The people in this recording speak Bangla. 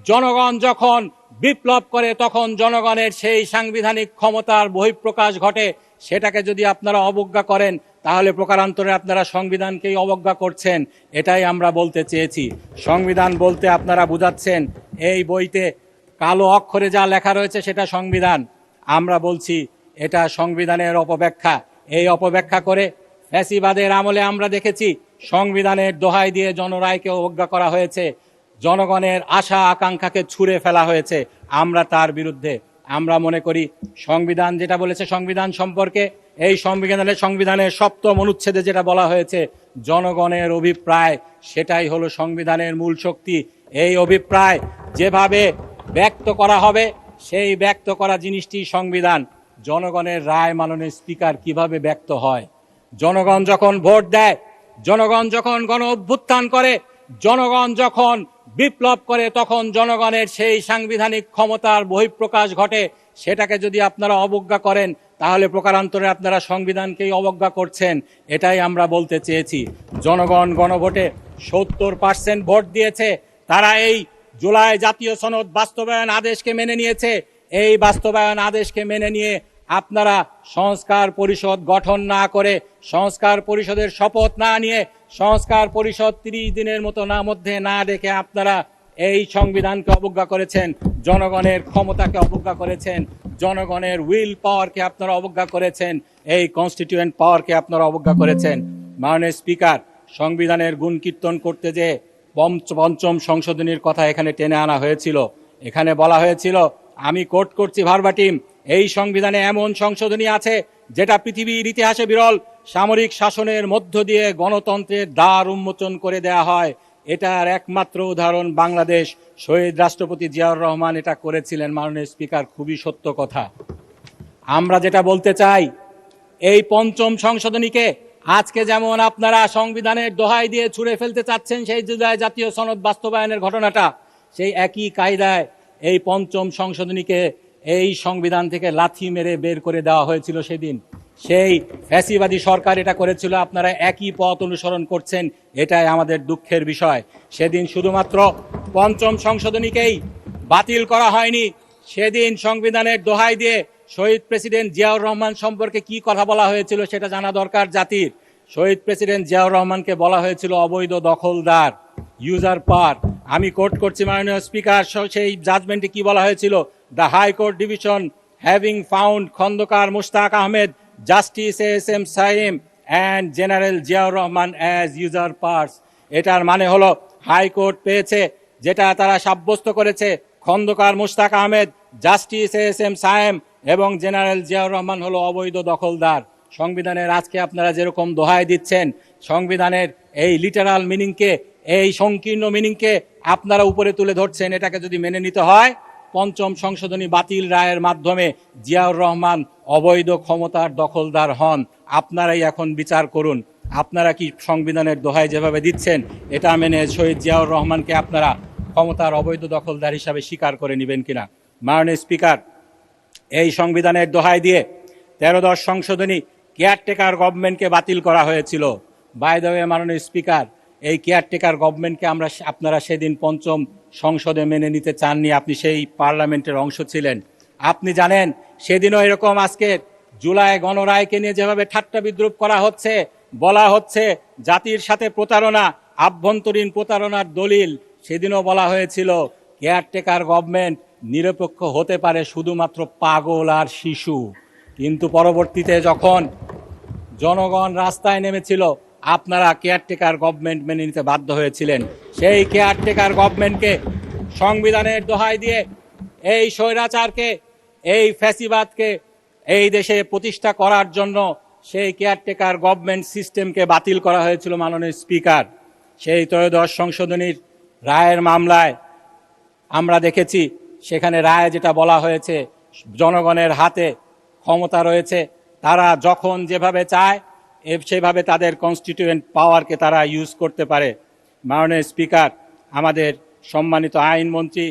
জনগণ যখন বিপ্লব করে তখন জনগণের সেই সাংবিধানিক ক্ষমতার বহিঃপ্রকাশ ঘটে। সেটাকে যদি আপনারা অবজ্ঞা করেন তাহলে প্রকারান্তরে আপনারা সংবিধানকেই অবজ্ঞা করছেন, এটাই আমরা বলতে চেয়েছি। সংবিধান বলতে আপনারা বুঝাচ্ছেন এই বইতে কালো অক্ষরে যা লেখা রয়েছে সেটা সংবিধান। আমরা বলছি এটা সংবিধানের অপব্যাখ্যা। এই অপব্যাখ্যা করে ফ্যাসিবাদের আমলে আমরা দেখেছি সংবিধানের দোহাই দিয়ে জনরায়কে অবজ্ঞা করা হয়েছে, জনগণের আশা আকাঙ্ক্ষাকে ছুঁড়ে ফেলা হয়েছে। আমরা তার বিরুদ্ধে। আমরা মনে করি সংবিধান যেটা বলেছে সংবিধান সম্পর্কে, এই সংবিধানের ৭ম অনুচ্ছেদে যেটা বলা হয়েছে জনগণের অভিপ্রায়, সেটাই হলো সংবিধানের মূল শক্তি। এই অভিপ্রায় যেভাবে ব্যক্ত করা হবে সেই ব্যক্ত করা জিনিসটি সংবিধান। জনগণের রায় মাননীয় স্পিকার কিভাবে ব্যক্ত হয়? জনগণ যখন ভোট দেয়, জনগণ যখন গণ অভ্যুত্থান করে, জনগণ যখন বিপ্লব করে তখন জনগণের সেই সাংবিধানিক ক্ষমতার বহিঃপ্রকাশ ঘটে। সেটাকে যদি আপনারা অবজ্ঞা করেন তাহলে প্রকারান্তরে আপনারা সংবিধানকেই অবজ্ঞা করছেন, এটাই আমরা বলতে চেয়েছি। জনগণ গণভোটে ৭০% ভোট দিয়েছে। তারা এই জুলাই জাতীয় সনদ বাস্তবায়ন আদেশকে মেনে নিয়েছে। এই বাস্তবায়ন আদেশকে মেনে নিয়ে আপনারা সংস্কার পরিষদ গঠন না করে, সংস্কার পরিষদের শপথ না নিয়ে, সংস্কার পরিষদ ৩০ দিনের মধ্যে না ডেকে আপনারা এই সংবিধানকে অবজ্ঞা করেছেন, জনগণের ক্ষমতাকে অবজ্ঞা করেছেন, জনগণের উইল পাওয়ারকে আপনারা অবজ্ঞা করেছেন, এই কনস্টিটিউয়েন্ট পাওয়ারকে আপনারা অবজ্ঞা করেছেন। মাননীয় স্পিকার, সংবিধানের গুণ কীর্তন করতে যে পঞ্চম সংশোধনীর কথা এখানে টেনে আনা হয়েছিল, এখানে বলা হয়েছিল, আমি কোট করছি ভার্বাটিম, এই সংবিধানে এমন সংশোধনী আছে যেটা পৃথিবীর ইতিহাসে বিরল। সামরিক শাসনের মধ্য দিয়ে গণতন্ত্রের দ্বার উন্মোচন করে দেয়া হয়। এটার একমাত্র উদাহরণ বাংলাদেশ। শহীদ রাষ্ট্রপতি জিয়াউর রহমান এটা করেছিলেন। মাননীয় স্পিকার, খুবই সত্য কথা। আমরা যেটা বলতে চাই, এই পঞ্চম সংশোধনীকে আজকে যেমন আপনারা সংবিধানের দোহাই দিয়ে ছুঁড়ে ফেলতে চাচ্ছেন সেই জুলাই জাতীয় সনদ বাস্তবায়নের ঘটনাটা, সেই একই কায়দায় এই পঞ্চম সংশোধনীকে এই সংবিধান থেকে লাথি মেরে বের করে দেওয়া হয়েছিল সেদিন। সেই ফ্যাসিবাদী সরকার এটা করেছিল, আপনারা একই পথ অনুসরণ করছেন, এটাই আমাদের দুঃখের বিষয়। সেদিন শুধুমাত্র পঞ্চম সংশোধনীকেই বাতিল করা হয়নি, সেদিন সংবিধানের দোহাই দিয়ে শহীদ প্রেসিডেন্ট জিয়াউর রহমান সম্পর্কে কি কথা বলা হয়েছিল সেটা জানা দরকার জাতির। শহীদ প্রেসিডেন্ট জিয়াউর রহমানকে বলা হয়েছিল অবৈধ দখলদার, ইউজার পার। আমি কোট করছি মাননীয় স্পিকার, সেই জাজমেন্টে কি বলা হয়েছিল? The high court division having found Khondaker Mostaq Ahmad, justice S M Sayem and general Ziaur Rahman as usurpers. এটার মানে হলো হাইকোর্ট পেয়েছে, যেটা তারা সাব্যস্ত করেছে, Khondaker Mostaq Ahmad, justice S M Sayem এবং জেনারেল জিয়াউর রহমান হলো অবৈধ দখলদার। সংবিধানের আজকে আপনারা যেরকম দোহাই দিচ্ছেন, সংবিধানের এই লিটারাল মিনিংকে, এই সংকীর্ণ মিনিংকে আপনারা উপরে তুলে ধরছেন, এটাকে যদি মেনে নিতে হয়, পঞ্চম সংশোধনী বাতিল রায়ের মাধ্যমে জিয়াউর রহমান অবৈধ ক্ষমতার দখলদার হন। আপনারাই এখন বিচার করুন, আপনারা কি সংবিধানের দোহাই যেভাবে দিচ্ছেন এটা মেনে শহীদ জিয়াউর রহমানকে আপনারা ক্ষমতার অবৈধ দখলদার হিসাবে স্বীকার করে নেবেন কিনা? মাননীয় স্পিকার, এই সংবিধানের দোহাই দিয়ে 13-10 সংশোধনী কেয়ারটেকার গভর্নমেন্টকে বাতিল করা হয়েছিল। বাই দ্য ওয়ে মাননীয় স্পিকার, এই কেয়ারটেকার গভর্নমেন্টকে আপনারা সেদিন পঞ্চম সংসদে মেনে নিতে চাননি। আপনি সেই পার্লামেন্টের অংশ ছিলেন। আপনি জানেন সেদিনও এরকম আজকে জুলাই গণরায়কে নিয়ে যেভাবে ঠাট্টা বিদ্রুপ করা হচ্ছে, বলা হচ্ছে জাতির সাথে প্রতারণা, আভ্যন্তরীণ প্রতারণার দলিল, সেদিনও বলা হয়েছিল কেয়ারটেকার গভর্নমেন্ট নিরপেক্ষ হতে পারে শুধুমাত্র পাগল আর শিশু। কিন্তু পরবর্তীতে যখন জনগণ রাস্তায় নেমেছিল আপনারা কেয়ারটেকার গভর্নমেন্ট মেনে নিতে বাধ্য হয়েছিলেন। সেই কেয়ারটেকার গভর্নমেন্টকে সংবিধানের দোহাই দিয়ে এই স্বৈরাচারকে, এই ফ্যাসিবাদকে এই দেশে প্রতিষ্ঠা করার জন্য সেই কেয়ারটেকার গভর্নমেন্ট সিস্টেমকে বাতিল করা হয়েছিল। মাননীয় স্পিকার, সেই 13-10 সংশোধনীর রায়ের মামলায় আমরা দেখেছি সেখানে রায়ে যেটা বলা হয়েছে, জনগণের হাতে ক্ষমতা রয়েছে, তারা যখন যেভাবে চায় সেভাবে তাদের কনস্টিটিউয়েন্ট পাওয়ারকে তারা ইউজ করতে পারে। মাননীয় স্পিকার, আমাদের সম্মানিত আইনমন্ত্রী